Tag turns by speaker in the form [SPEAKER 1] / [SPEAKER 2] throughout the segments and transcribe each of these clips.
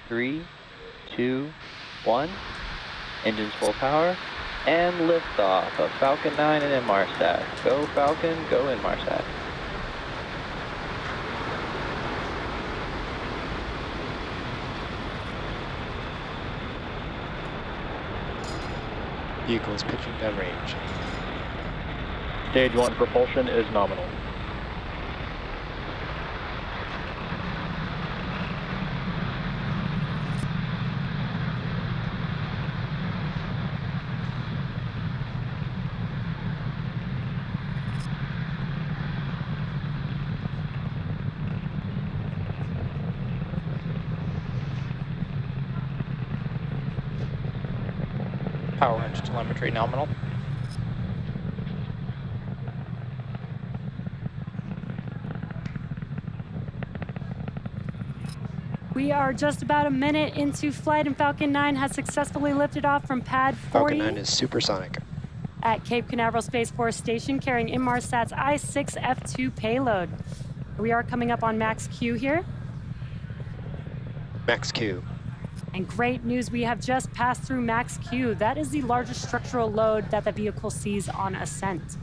[SPEAKER 1] 3, 2, 1. Engines full power. And liftoff of Falcon 9 and Inmarsat. Go Falcon, go Inmarsat.
[SPEAKER 2] Vehicle is pitching downrange.
[SPEAKER 3] Stage 1 propulsion is nominal.
[SPEAKER 2] Power engine telemetry nominal.
[SPEAKER 4] We are just about a minute into flight, and Falcon 9 has successfully lifted off from pad 40
[SPEAKER 2] Falcon 9 is supersonic.
[SPEAKER 4] at Cape Canaveral Space Force Station, carrying Inmarsat's I-6F2 payload. We are coming up on max Q here.
[SPEAKER 2] Max Q.
[SPEAKER 4] And great news, we have just passed through max Q. That is the largest structural load that the vehicle sees on ascent.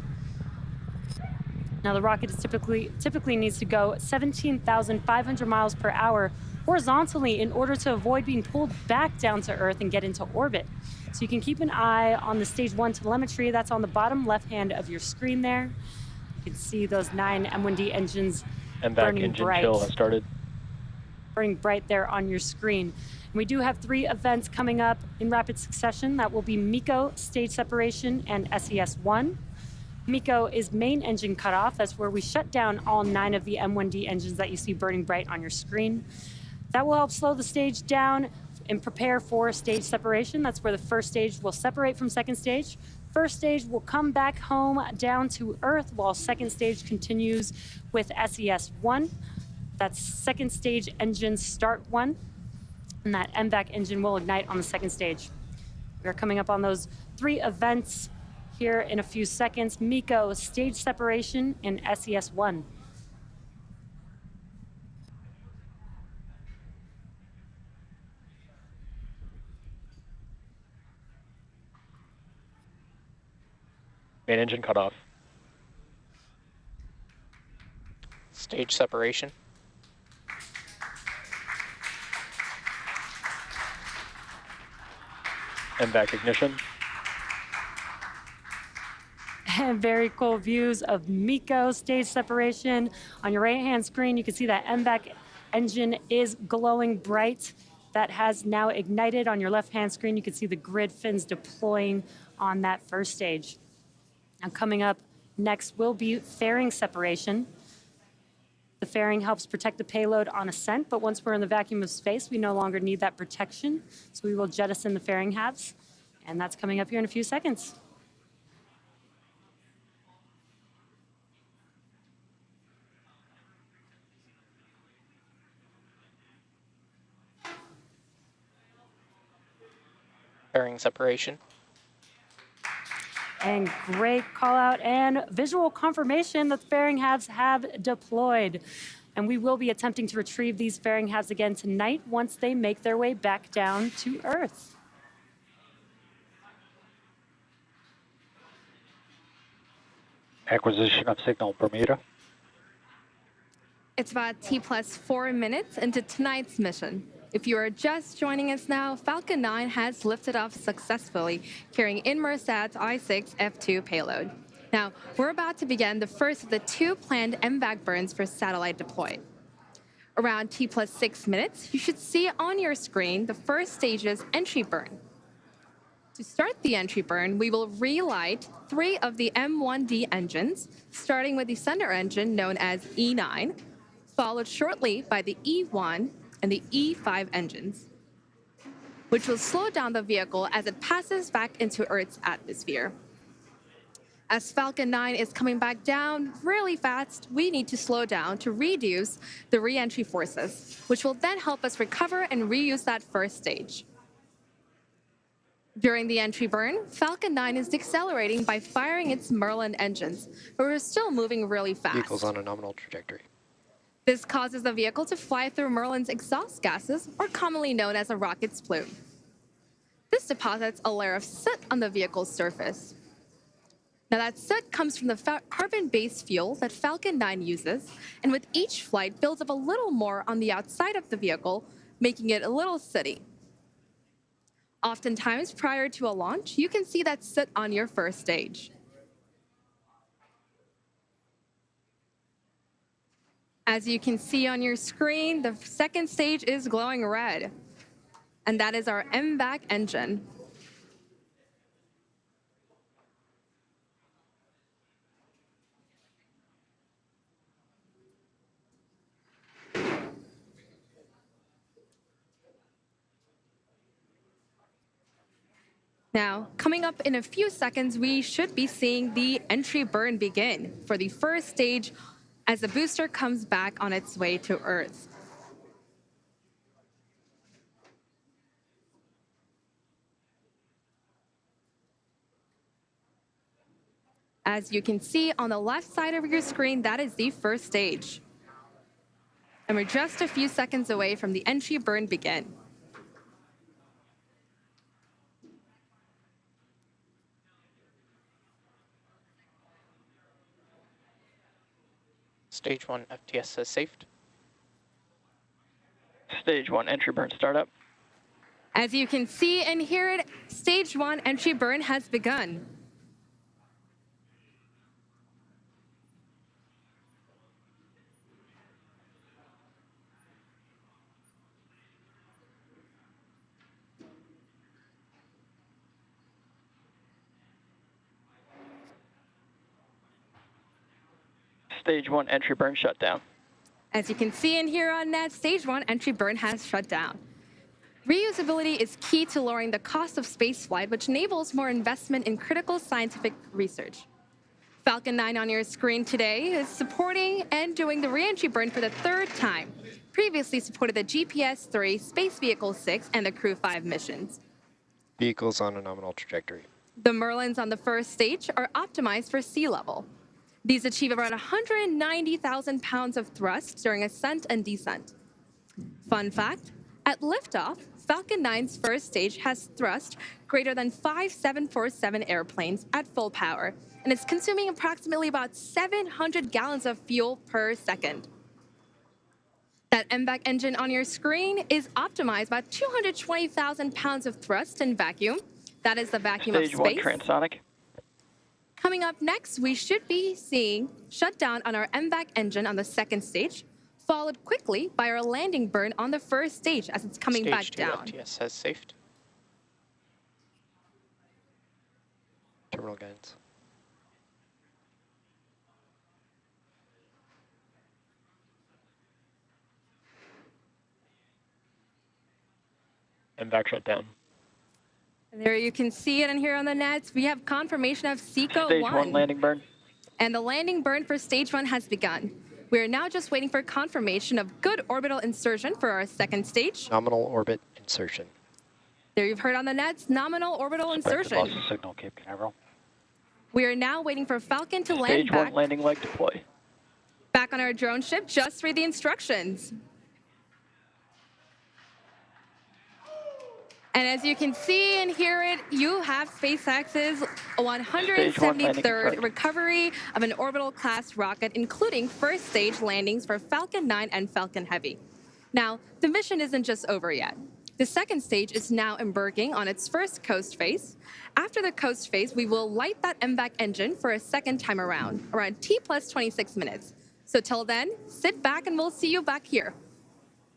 [SPEAKER 4] Now the rocket is typically needs to go 17,500 miles per hour horizontally in order to avoid being pulled back down to Earth and get into orbit. So you can keep an eye on the stage 1 telemetry. That's on the bottom left hand of your screen there. You can see those 9 M1D engines
[SPEAKER 3] And that
[SPEAKER 4] burning
[SPEAKER 3] engine
[SPEAKER 4] bright.
[SPEAKER 3] chill has started.
[SPEAKER 4] Burning bright there on your screen. And we do have 3 events coming up in rapid succession. That will be MECO, stage separation, and SES-1. MECO is main engine cutoff. That's where we shut down all 9 of the M1D engines that you see burning bright on your screen. That will help slow the stage down and prepare for stage separation. That's where the first stage will separate from second stage. First stage will come back home down to Earth, while second stage continues with SES-1. That's second stage engine start 1. And that MVAC engine will ignite on the second stage. We're coming up on those 3 events here in a few seconds. MECO, stage separation, and SES-1.
[SPEAKER 3] Main engine cut off.
[SPEAKER 2] Stage separation.
[SPEAKER 3] MVAC ignition.
[SPEAKER 4] And very cool views of MECO stage separation. On your right-hand screen, you can see that MVAC engine is glowing bright. That has now ignited. On your left-hand screen, you can see the grid fins deploying on that first stage. Now coming up next will be fairing separation. The fairing helps protect the payload on ascent, but once we're in the vacuum of space, we no longer need that protection. So we will jettison the fairing halves, and that's coming up here in a few seconds.
[SPEAKER 2] Fairing separation.
[SPEAKER 4] And great call out and visual confirmation that the fairing halves have deployed. And we will be attempting to retrieve these fairing halves again tonight once they make their way back down to Earth.
[SPEAKER 3] Acquisition of signal, Bermuda.
[SPEAKER 5] It's about T+4 minutes into tonight's mission. If you are just joining us now, Falcon 9 has lifted off successfully, carrying Inmarsat's I-6F2 payload. Now, we're about to begin the first of the 2 planned MVAC burns for satellite deploy. Around T+6 minutes, you should see on your screen the first stage's entry burn. To start the entry burn, we will relight 3 of the M1D engines, starting with the center engine known as E9, followed shortly by the E1 and the E5 engines, which will slow down the vehicle as it passes back into Earth's atmosphere. As Falcon 9 is coming back down really fast, we need to slow down to reduce the re-entry forces, which will then help us recover and reuse that first stage. During the entry burn, Falcon 9 is decelerating by firing its Merlin engines, but we're still moving really fast.
[SPEAKER 2] Vehicle's on a nominal trajectory.
[SPEAKER 5] This causes the vehicle to fly through Merlin's exhaust gases, or commonly known as a rocket's plume. This deposits a layer of soot on the vehicle's surface. Now that soot comes from the carbon-based fuel that Falcon 9 uses, and with each flight builds up a little more on the outside of the vehicle, making it a little sooty. Oftentimes, prior to a launch, you can see that soot on your first stage. As you can see on your screen, the second stage is glowing red, and that is our MVAC engine. Now, coming up in a few seconds, we should be seeing the entry burn begin for the first stage as the booster comes back on its way to Earth. As you can see on the left side of your screen, that is the first stage. And we're just a few seconds away from the entry burn begin.
[SPEAKER 2] Stage 1 FTS says safed.
[SPEAKER 3] Stage 1 entry burn startup.
[SPEAKER 5] As you can see and hear it, stage 1 entry burn has begun.
[SPEAKER 3] Stage 1 entry burn shutdown.
[SPEAKER 5] As you can see and hear on net, stage 1 entry burn has shut down. Reusability is key to lowering the cost of spaceflight, which enables more investment in critical scientific research. Falcon 9 on your screen today is supporting and doing the re-entry burn for the third time. Previously supported the GPS-3, Space Vehicle 6, and the Crew 5 missions.
[SPEAKER 2] Vehicles on a nominal trajectory.
[SPEAKER 5] The Merlins on the first stage are optimized for sea level. These achieve around 190,000 pounds of thrust during ascent and descent. Fun fact, at liftoff, Falcon 9's first stage has thrust greater than 5 747 airplanes at full power, and is consuming approximately about 700 gallons of fuel per second. That MVAC engine on your screen is optimized by 220,000 pounds of thrust and vacuum. That is the vacuum of
[SPEAKER 3] Stage 1
[SPEAKER 5] space.
[SPEAKER 3] transonic.
[SPEAKER 5] Coming up next, we should be seeing shutdown on our MVAC engine on the second stage, followed quickly by our landing burn on the first stage as it's coming back down.
[SPEAKER 2] Stage 2 FTS says safed. Terminal guidance.
[SPEAKER 3] MVAC shutdown.
[SPEAKER 5] And there you can see it and here on the nets. We have confirmation of SECO
[SPEAKER 3] Stage
[SPEAKER 5] 1.
[SPEAKER 3] 1 landing burn.
[SPEAKER 5] And the landing burn for stage 1 has begun. We are now just waiting for confirmation of good orbital insertion for our second stage.
[SPEAKER 2] Nominal orbit insertion.
[SPEAKER 5] There you've heard on the nets, nominal orbital insertion.
[SPEAKER 3] Loss of signal, Cape Canaveral.
[SPEAKER 5] We are now waiting for Falcon to land
[SPEAKER 3] Stage 1
[SPEAKER 5] back.
[SPEAKER 3] landing leg deploy.
[SPEAKER 5] Back on our drone ship, just read the instructions. And as you can see and hear it, you have SpaceX's 173rd recovery of an orbital class rocket, including first stage landings for Falcon 9 and Falcon Heavy. Now, the mission isn't just over yet. The second stage is now embarking on its first coast phase. After the coast phase, we will light that MVAC engine for a second time around T plus 26 minutes. So till then, sit back and we'll see you back here.